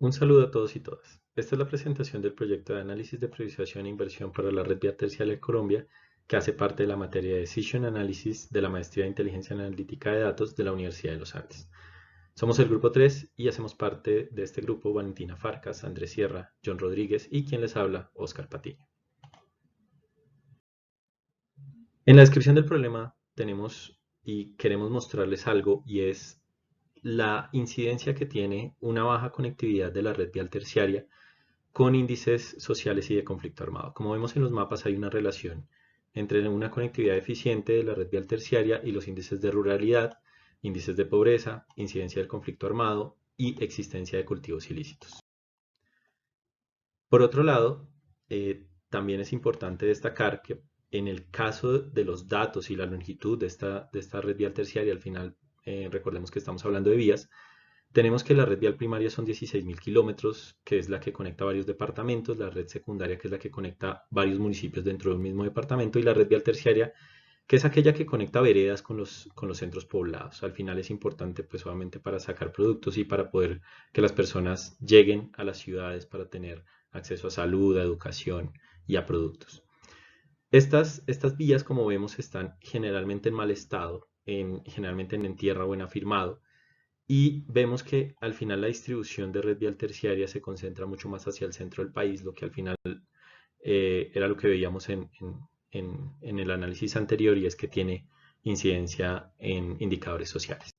Un saludo a todos y todas. Esta es la presentación del proyecto de análisis de priorización e inversión para la red vía terciaria de Colombia, que hace parte de la materia de Decision Analysis de la Maestría de Inteligencia Analítica de Datos de la Universidad de los Andes. Somos el grupo 3 y hacemos parte de este grupo Valentina Farcas, Andrés Sierra, John Rodríguez y quien les habla, Oscar Patiño. En la descripción del problema tenemos y queremos mostrarles algo, y es la incidencia que tiene una baja conectividad de la red vial terciaria con índices sociales y de conflicto armado. Como vemos en los mapas, hay una relación entre una conectividad eficiente de la red vial terciaria y los índices de ruralidad, índices de pobreza, incidencia del conflicto armado y existencia de cultivos ilícitos. Por otro lado, también es importante destacar que en el caso de los datos y la longitud de esta red vial terciaria, al final recordemos que estamos hablando de vías. Tenemos que la red vial primaria son 16.000 kilómetros, que es la que conecta varios departamentos, la red secundaria, que es la que conecta varios municipios dentro de un mismo departamento, y la red vial terciaria, que es aquella que conecta veredas con los centros poblados. Al final es importante, pues obviamente, para sacar productos y para poder que las personas lleguen a las ciudades para tener acceso a salud, a educación y a productos. Estas vías, como vemos, están generalmente en mal estado, generalmente en tierra o en afirmado, y vemos que al final la distribución de red vial terciaria se concentra mucho más hacia el centro del país, lo que al final era lo que veíamos en el análisis anterior, y es que tiene incidencia en indicadores sociales.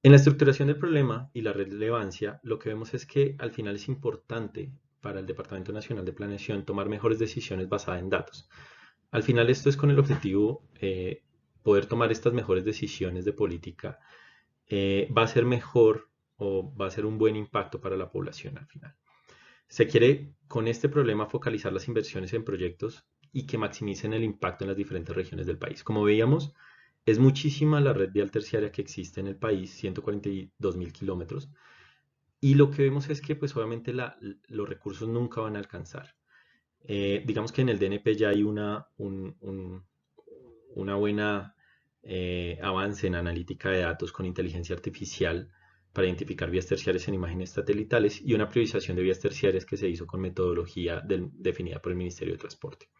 En la estructuración del problema y la relevancia, lo que vemos es que al final es importante para el Departamento Nacional de Planeación tomar mejores decisiones basadas en datos. Al final esto es con el objetivo poder tomar estas mejores decisiones de política. Va a ser mejor o va a ser un buen impacto para la población al final. Se quiere con este problema focalizar las inversiones en proyectos y que maximicen el impacto en las diferentes regiones del país. Como veíamos, es muchísima la red vial terciaria que existe en el país, 142.000 kilómetros, y lo que vemos es que pues obviamente los recursos nunca van a alcanzar. Digamos que en el DNP ya hay una buena avance en analítica de datos con inteligencia artificial para identificar vías terciarias en imágenes satelitales, y una priorización de vías terciarias que se hizo con metodología definida por el Ministerio de Transporte.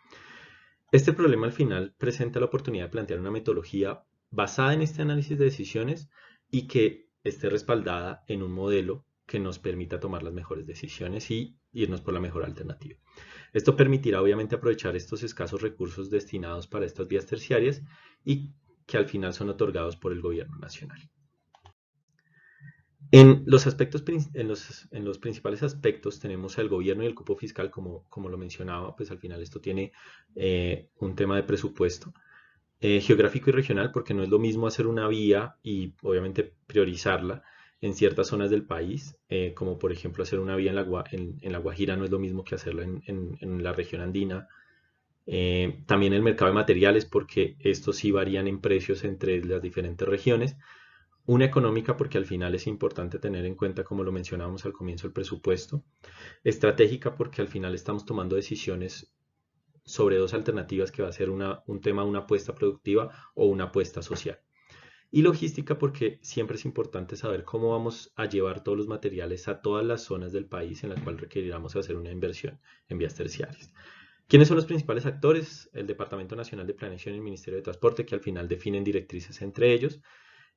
Este problema al final presenta la oportunidad de plantear una metodología basada en este análisis de decisiones y que esté respaldada en un modelo que nos permita tomar las mejores decisiones y irnos por la mejor alternativa. Esto permitirá obviamente aprovechar estos escasos recursos destinados para estas vías terciarias y que al final son otorgados por el gobierno nacional. En los principales aspectos tenemos al gobierno y el cupo fiscal, como lo mencionaba, pues al final esto tiene un tema de presupuesto. Geográfico y regional, porque no es lo mismo hacer una vía y obviamente priorizarla en ciertas zonas del país, como por ejemplo hacer una vía en la Guajira no es lo mismo que hacerla en la región andina. También el mercado de materiales, porque estos sí varían en precios entre las diferentes regiones. Una económica, porque al final es importante tener en cuenta, como lo mencionábamos al comienzo, el presupuesto. Estratégica, porque al final estamos tomando decisiones sobre dos alternativas, que va a ser un tema, una apuesta productiva o una apuesta social. Y logística, porque siempre es importante saber cómo vamos a llevar todos los materiales a todas las zonas del país en las cuales requeriramos hacer una inversión en vías terciarias. ¿Quiénes son los principales actores? El Departamento Nacional de Planeación y el Ministerio de Transporte, que al final definen directrices entre ellos.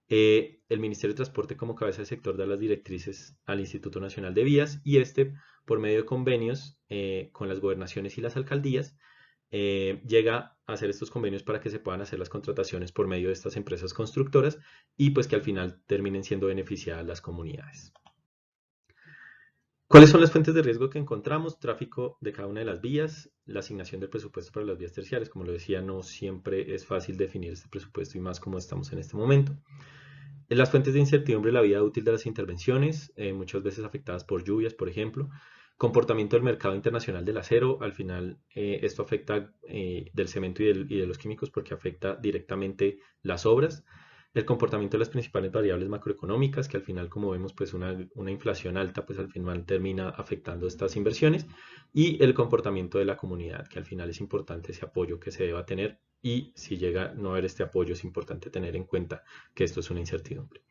El Ministerio de Transporte, como cabeza de sector, da las directrices al Instituto Nacional de Vías, y este, por medio de convenios con las gobernaciones y las alcaldías, llega a hacer estos convenios para que se puedan hacer las contrataciones por medio de estas empresas constructoras, y pues que al final terminen siendo beneficiadas las comunidades. ¿Cuáles son las fuentes de riesgo que encontramos? Tráfico de cada una de las vías, la asignación del presupuesto para las vías terciarias. Como lo decía, no siempre es fácil definir este presupuesto, y más como estamos en este momento. Las fuentes de incertidumbre, la vida útil de las intervenciones, muchas veces afectadas por lluvias, por ejemplo. Comportamiento del mercado internacional del acero. Al final, esto afecta del cemento y de los químicos, porque afecta directamente las obras. El comportamiento de las principales variables macroeconómicas, que al final, como vemos, pues una inflación alta, pues al final termina afectando estas inversiones. Y el comportamiento de la comunidad, que al final es importante ese apoyo que se deba tener, y si llega a no haber este apoyo, es importante tener en cuenta que esto es una incertidumbre.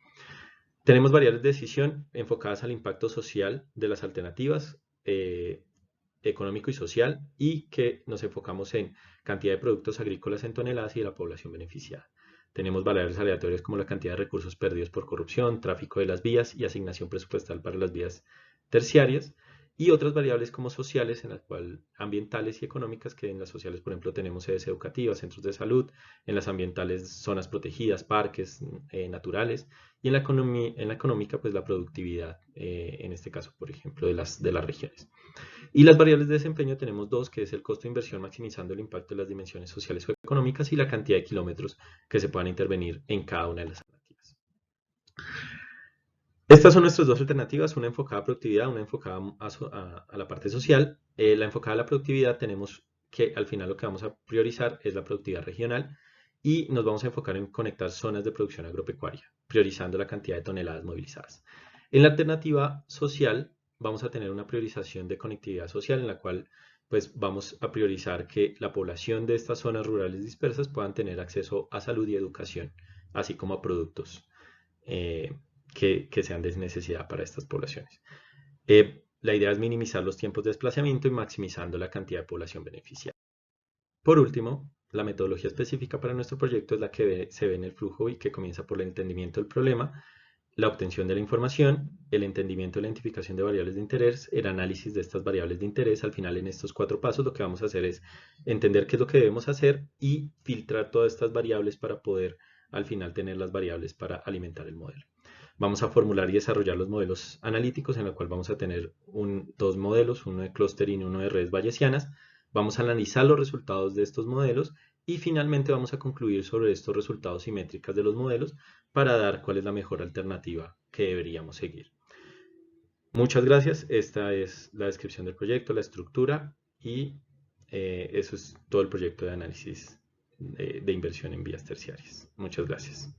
Tenemos variables de decisión enfocadas al impacto social de las alternativas, económico y social, y que nos enfocamos en cantidad de productos agrícolas en toneladas y de la población beneficiada. Tenemos variables aleatorias como la cantidad de recursos perdidos por corrupción, tráfico de las vías y asignación presupuestal para las vías terciarias, y otras variables como sociales, en las cuales ambientales y económicas, que en las sociales, por ejemplo, tenemos sedes educativas, centros de salud, en las ambientales, zonas protegidas, parques naturales, y en la económica, pues la productividad, en este caso, por ejemplo, de las regiones. Y las variables de desempeño tenemos dos, que es el costo de inversión maximizando el impacto de las dimensiones sociales o económicas y la cantidad de kilómetros que se puedan intervenir en cada una de las alternativas. Estas son nuestras dos alternativas, una enfocada a productividad, una enfocada a la parte social. La enfocada a la productividad tenemos que al final lo que vamos a priorizar es la productividad regional y nos vamos a enfocar en conectar zonas de producción agropecuaria, priorizando la cantidad de toneladas movilizadas. En la alternativa social vamos a tener una priorización de conectividad social en la cual pues vamos a priorizar que la población de estas zonas rurales dispersas puedan tener acceso a salud y educación, así como a productos eh, que sean de necesidad para estas poblaciones. La idea es minimizar los tiempos de desplazamiento y maximizando la cantidad de población beneficiada. Por último, la metodología específica para nuestro proyecto es la que se ve en el flujo y que comienza por el entendimiento del problema, la obtención de la información, el entendimiento y la identificación de variables de interés, el análisis de estas variables de interés. Al final, en estos 4 pasos, lo que vamos a hacer es entender qué es lo que debemos hacer y filtrar todas estas variables para poder al final tener las variables para alimentar el modelo. Vamos a formular y desarrollar los modelos analíticos, en la cual vamos a tener dos modelos, uno de clustering y uno de redes bayesianas. Vamos a analizar los resultados de estos modelos y finalmente vamos a concluir sobre estos resultados y métricas de los modelos para dar cuál es la mejor alternativa que deberíamos seguir. Muchas gracias. Esta es la descripción del proyecto, la estructura y eso es todo el proyecto de análisis de inversión en vías terciarias. Muchas gracias.